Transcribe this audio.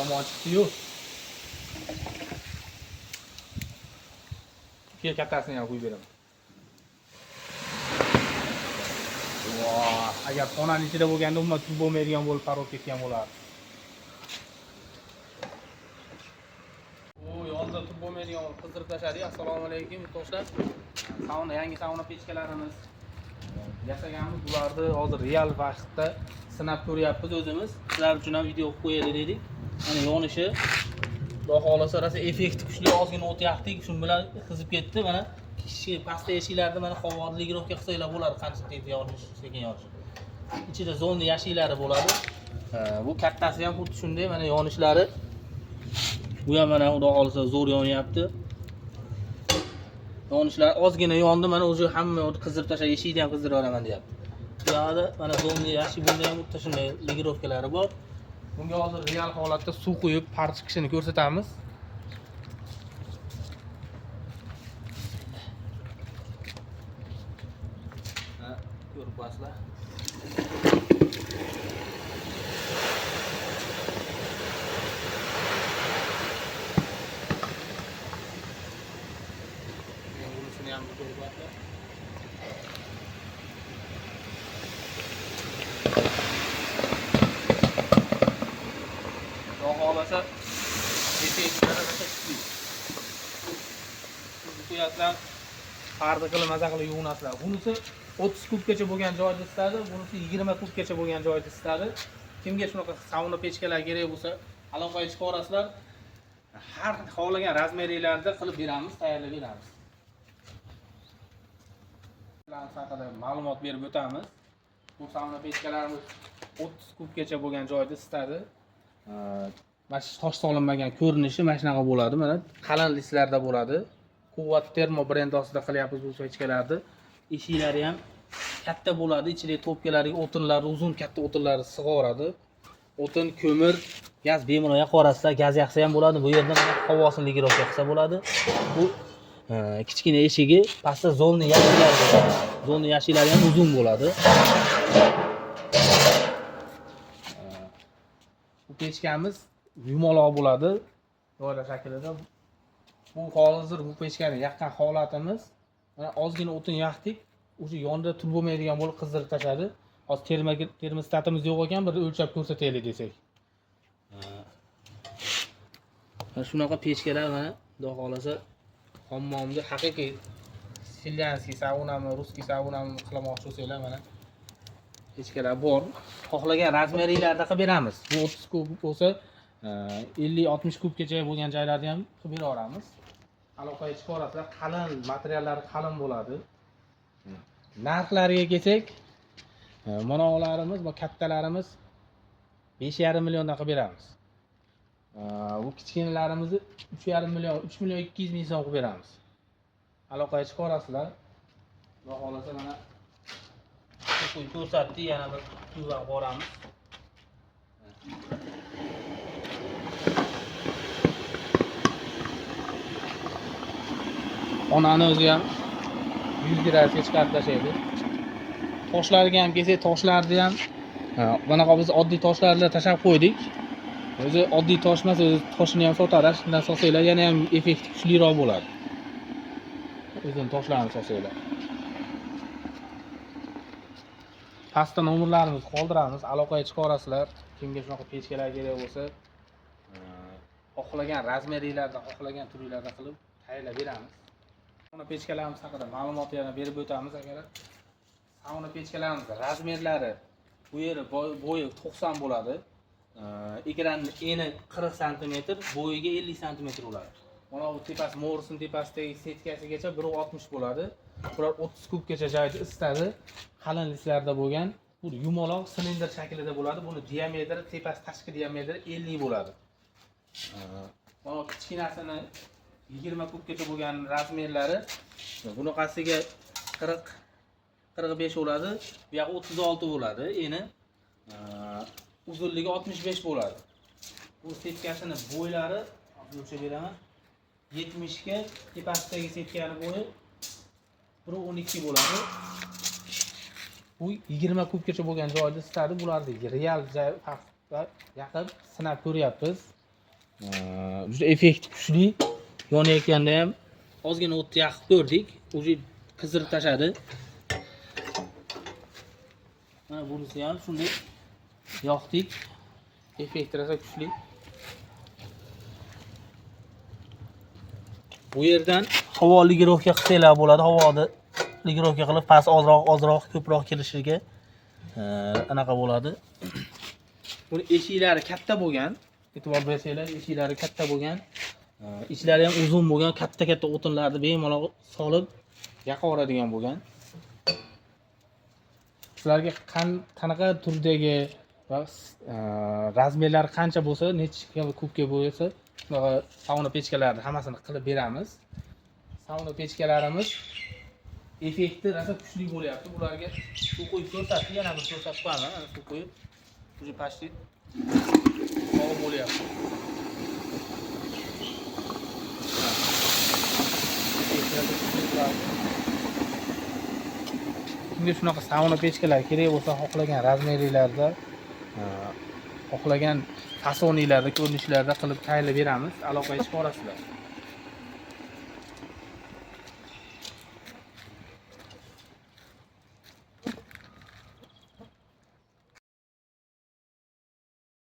yomon chiqdi-yu. Keyin kattasini ham qo'yib beraman. Voh, agar xonaning ichida bo'lganda umuman tuz bo'lmaydigan bo'lib qarab ketgan bo'lardi. Yozda tuz bo'lmaydigan bo'lib qizdirib tashladik. Assalomu alaykum do'stlar. Sauna, yangi sauna pechkalarimiz yasaganmiz. Bularni hozir real vaqtda sinab ko'ryapmiz o'zimiz. Sizlar uchun ham video qo'yaylik dedik. Mana yonishi Xudo xolasa rosa effekti kuchli, ozgina o't yaqdik, shu bilan qizib ketdi. Mana kichik pasta eshiklarni mana havoda ligirovka qilsanglar bo'ladi, qancha tez yonish, sekin yonish. Ichida zonni yashiklari bo'ladi. Bu kattasi ham xuddi shunday, mana yonishlari. Bu ham mana Xudo xolasa zo'r yonyapti. Yonishlar ozgina yondi, mana o'zi hamma qizdirib tashlab, eshikni ham qizdirib olaman deyapti. Bu yerda mana zonni yashik bunda ham xuddi shunday ligirovkalari bor. Bunga hozir real holatda suv quyib, par chiqishini ko'rsatamiz. Ko'rib qo'yasizlar. Bunisini ham ko'rib qo'yasizlar. Xohlasa efektlari rosa kuchli. Quyatlar parda qilib maza qilib yuvinasizlar. Bunisi 30 kubgacha bo'lgan joyda isitadi, bunisi 20 kubgacha bo'lgan joyda isitadi. Kimga shunaqa sauna pechkalar kerak bo'lsa, aloqaga chiqib orasizlar. Har xohlagan razmerlarda qilib beramiz, tayyorlab beramiz. Ular haqida ma'lumot berib o'tamiz. Bu sauna pechkalarimiz 30 kubgacha bo'lgan joyda isitadi. Mana shu tosh solinmagan ko'rinishi mana shunaqa bo'ladi. Mana qalin listlarda bo'ladi. Quvvat Termo brendi ostida qilyapmiz bu pechkalarni. Eshiklari ham katta bo'ladi. Ichidagi to'pkalariga o'tinlar, uzun katta o'tinlar sig'oradi. O'tin, ko'mir, gaz bemalol yoqa orasida gaz yoqsa ham bo'ladi. Bu yerda mana havosini ligirovka qilsa bo'ladi. Bu kichkina eshigi, pastda zonni yashiklari bo'ladi. Zonni yashiklari ham uzun bo'ladi. Bu pechkamiz yumaloq bo'ladi, doira shaklida. Bu hozir bu pechkani yaqqan holatimiz. Mana ozgina o'tin yaqdik, o'sha yonida tuz bo'lmaydigan bo'lib qizdirib tashladi. Hozir termostatimiz yo'q ekan, bir o'lchab ko'rsataylik desak. Mana shunaqa pechkalar mana Xudo xolasa hammomda haqiqiy Silyanskiy saunami, Ruskiy saunami qilmoqchi bo'lsanglar mana pechkalar bor. Xohlagan razmerlarda qilib beramiz. Bu 30 kub bo'lsa 50-60 kubgacha bo'lgan joylarda ham qilib beraveramiz. Aloqaga chiqib orasida qalin, materiallari qalin bo'ladi. Narxlariga kelsak, mana ularimiz, bu kattalarimiz 5,5 milliondan qilib beramiz. Bu kichkinalarimizni 3,5 million, 3 million 200 ming so'm qilib beramiz. Aloqaga chiqib orasizlar. Xudo xolasa mana ko'rsatdi, yana bir kuyib boramiz. Onani o'zi ham 100 gradusga chiqarib tashlaydi. Toshlarga ham kelsak, toshlarni ham bunaqa biz oddiy toshlarni tashab qo'ydik. O'zi oddiy tosh emas, o'zi toshini ham sotadi. Shundan solsanglar yana ham effekti kuchliroq bo'ladi. O'zini toshlarni solsanglar. Pastda nomerlarimizni qoldiramiz, aloqaga chiqib orasizlar. Kimga shunaqa pechkalar kerak bo'lsa, xohlagan razmerlarda, xohlagan turlarda qilib tayyorlab beramiz. Sauna pechkalarimiz haqida ma'lumot yana berib o'tamiz agar. Sauna pechkalarimiz razmerlari bu yeri bo'yi 90 bo'ladi. Ekranning eni 40 sm, bo'yiga 50 sm bo'ladi. Mana bu tepasi mo'risining tepasidagi setkasigacha 1.60 bo'ladi. Bular 30 kubgacha joyda isitadi. Qalin listlarda bo'lgan, bu yumaloq silindr shaklida bo'ladi. Buni diametri, tepasi tashqi diametri 50 bo'ladi. Mana kichkinasini 20 kubgacha bo'lgan razmerlari bunaqasiga 45 bo'ladi. Bu yoq 36 bo'ladi. Eni uzunligi 65 bo'ladi. Bu setkasini bo'ylari o'lchab beraman. 70 ga tepasidagi setkani bo'yi 1.12 bo'ladi. Bu 20 kubgacha bo'lgan joyda isitadi. Bularni real joy haqida yaqin sinab ko'ryapmiz. Juda effekt kuchli. Yonayotganda ham ozgina o'tni yoqib ko'rdik. Uje qizdirib tashladi. Mana bunisi ham shunday yoqdik. Effekt rosa kuchli. Bu yerdan havo ligirovka qilsanglar bo'ladi. Havoni ligirovka qilib past ozroq, ko'proq kelishiga anaqa bo'ladi. Buni eshiklari katta bo'lgan. E'tibor bersanglar, eshiklari katta bo'lgan. Ichlari ham uzun bo'lgan, katta o'tinlarni bemalol solib yoqaveradigan bo'lgan. Sizlarga qanaqa turdagi va razmerlari qancha bo'lsa, necha kubga bo'lsa, shunaqa sauna pechkalarni hammasini qilib beramiz. Sauna pechkalarimiz effekti rosa kuchli bo'lyapti. Bularga suv qo'yib ko'rsatdik, yana bir ko'rsatib qo'yaman. Mana suv qo'yib, uje pashti sovuq bo'lyapti. Kimga shunaqa sauna pechkalar kerak bo'lsa, xohlagan razmerlarda, xohlagan fasoniylarda, ko'rinishlarda qilib tayyorlab beramiz. Aloqaga chiqa olasizlar.